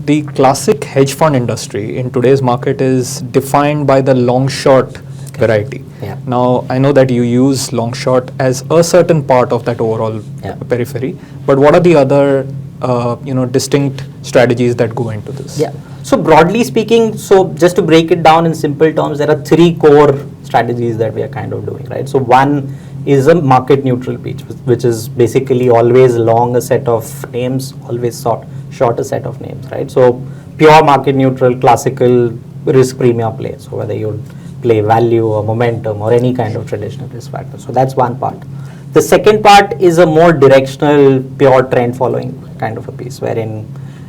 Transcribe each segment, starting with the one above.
the classic hedge fund industry in today's market is defined by the long short variety. Yeah. Now, I know that you use long short as a certain part of that overall periphery, but what are the other distinct strategies that go into this? Yeah. So broadly speaking, so just to break it down in simple terms, there are three core strategies that we are kind of doing, right? So one is a market neutral pitch, which is basically always long a set of names, always short a set of names, right? So pure market neutral, classical risk premium play. So whether you play value or momentum or any kind of traditional risk factor. So that's one part. The second part is a more directional, pure trend following kind of a piece, wherein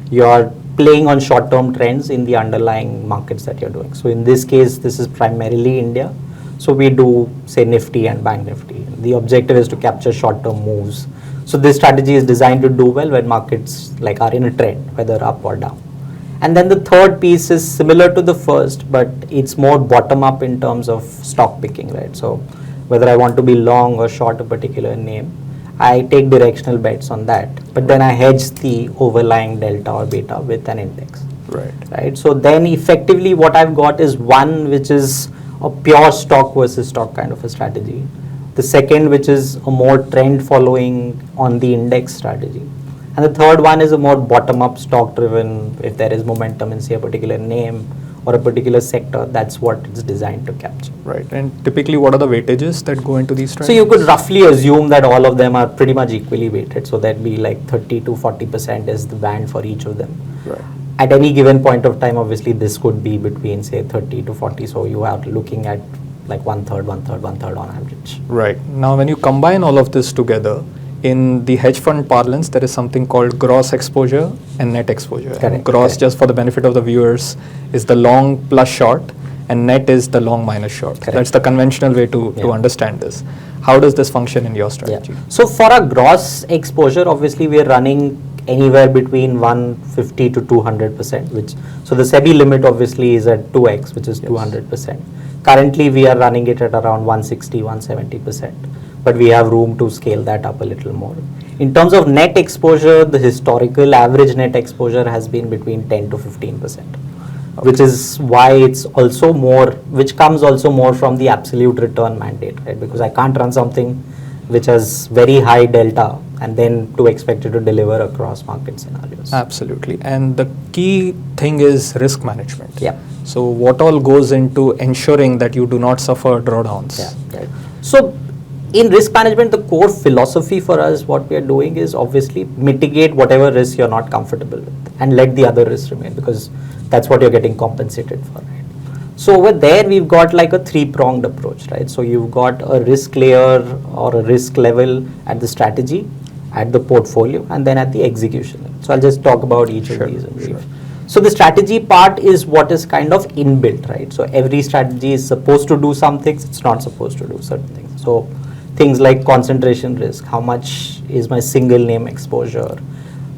you're playing on short-term trends in the underlying markets that you're doing. So in this case, this is primarily India. So we do say Nifty and Bank Nifty. The objective is to capture short-term moves. So this strategy is designed to do well when markets like are in a trend, whether up or down. And then the third piece is similar to the first, but it's more bottom-up in terms of stock picking, right? So whether I want to be long or short a particular name, I take directional bets on that, but then I hedge the overlying delta or beta with an index. Right. So then effectively what I've got is one which is a pure stock versus stock kind of a strategy. The second, which is a more trend following on the index strategy. And the third one is a more bottom-up stock driven. If there is momentum in say a particular name or a particular sector, that's what it's designed to capture. Right. And typically what are the weightages that go into these strategies? So you could roughly assume that all of them are pretty much equally weighted. So that'd be like 30 to 40% is the band for each of them. Right. At any given point of time, obviously this could be between say 30 to 40. So you are looking at like one third on average. Right. Now when you combine all of this together, in the hedge fund parlance, there is something called gross exposure and net exposure. Correct, And gross, correct. just for the benefit of the viewers, is the long plus short, and net is the long minus short. Correct. That's the conventional way to understand this. How does this function in your strategy? Yeah. So for a gross exposure, obviously we are running anywhere between 150 to 200%, which so the SEBI limit obviously is at 2x, which is 200%. Currently we are running it at around 160, 170%, but we have room to scale that up a little more. In terms of net exposure, the historical average net exposure has been between 10 to 15%, which is why it's also more, which comes also more from the absolute return mandate, right? Because I can't run something which has very high delta and then to expect it to deliver across market scenarios. Absolutely. And the key thing is risk management. Yeah. So what all goes into ensuring that you do not suffer drawdowns? Yeah. Right. So in risk management, the core philosophy for us, what we are doing is obviously mitigate whatever risk you're not comfortable with and let the other risks remain, because that's what you're getting compensated for, right? So over there, we've got like a three-pronged approach, right? So you've got a risk layer or a risk level at the strategy, at the portfolio, and then at the execution level. So I'll just talk about each of these in brief. So the strategy part is what is kind of inbuilt, right? So every strategy is supposed to do some things, it's not supposed to do certain things. So things like concentration risk, how much is my single name exposure,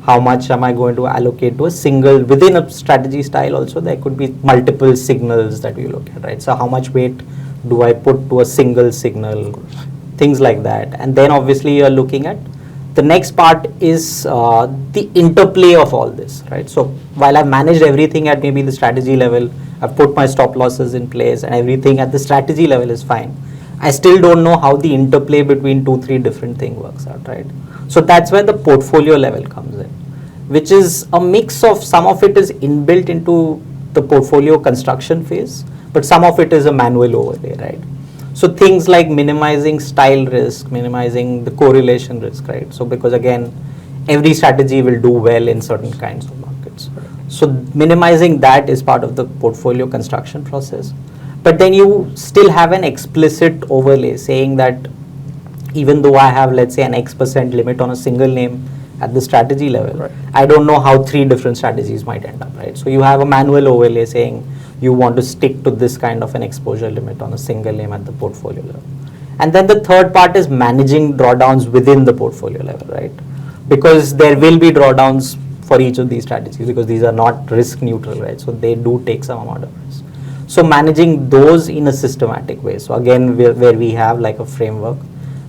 how much am I going to allocate to a single, within a strategy style also there could be multiple signals that we look at, right? So how much weight do I put to a single signal, things like that. And then obviously you're looking at, the next part is the interplay of all this, right? So while I've managed everything at maybe the strategy level, I've put my stop losses in place and everything at the strategy level is fine, I still don't know how the interplay between 2-3 different things works out, right? So that's where the portfolio level comes in, which is a mix of, some of it is inbuilt into the portfolio construction phase, but some of it is a manual overlay, right? So things like minimizing style risk, minimizing the correlation risk, right? So because again, every strategy will do well in certain kinds of markets. So minimizing that is part of the portfolio construction process. But then you still have an explicit overlay saying that even though I have, let's say, an X% limit on a single name at the strategy level, right, I don't know how 3 different strategies might end up, right? So you have a manual overlay saying you want to stick to this kind of an exposure limit on a single name at the portfolio level. And then the third part is managing drawdowns within the portfolio level, right? Because there will be drawdowns for each of these strategies because these are not risk neutral, right? So they do take some amount of risk. So managing those in a systematic way. So again, where we have like a framework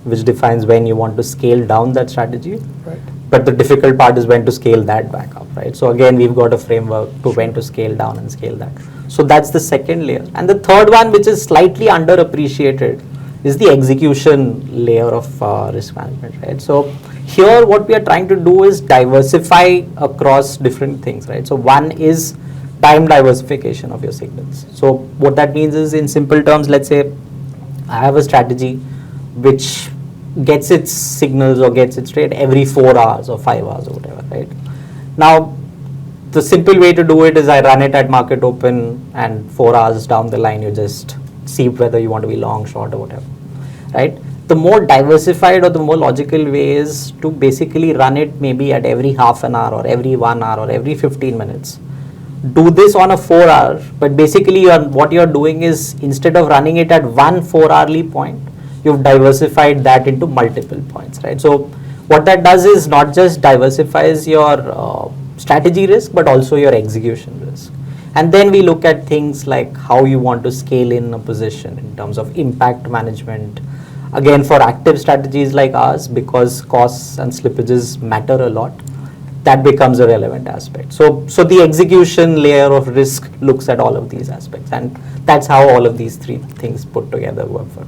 which defines when you want to scale down that strategy. Right. But the difficult part is when to scale that back up, right? So again, we've got a framework to when to scale down and scale that. So that's the second layer. And the third one, which is slightly underappreciated, is the execution layer of risk management, right? So here what we are trying to do is diversify across different things, right? So one is time diversification of your signals. So what that means is, in simple terms, let's say I have a strategy which gets its signals or gets its trade every 4 hours or 5 hours or whatever, right? Now, the simple way to do it is I run it at market open, and 4 hours down the line, you just see whether you want to be long, short, or whatever, right? The more diversified or the more logical way is to basically run it maybe at every half an hour or every 1 hour or every 15 minutes. Do this on a 4 hour, but basically what you're doing is, instead of running it at one 4 hourly point, you've diversified that into multiple points, right? So what that does is not just diversifies your strategy risk, but also your execution risk. And then we look at things like how you want to scale in a position in terms of impact management. Again, for active strategies like ours, because costs and slippages matter a lot, that becomes a relevant aspect. So the execution layer of risk looks at all of these aspects, and that's how all of these three things put together work for.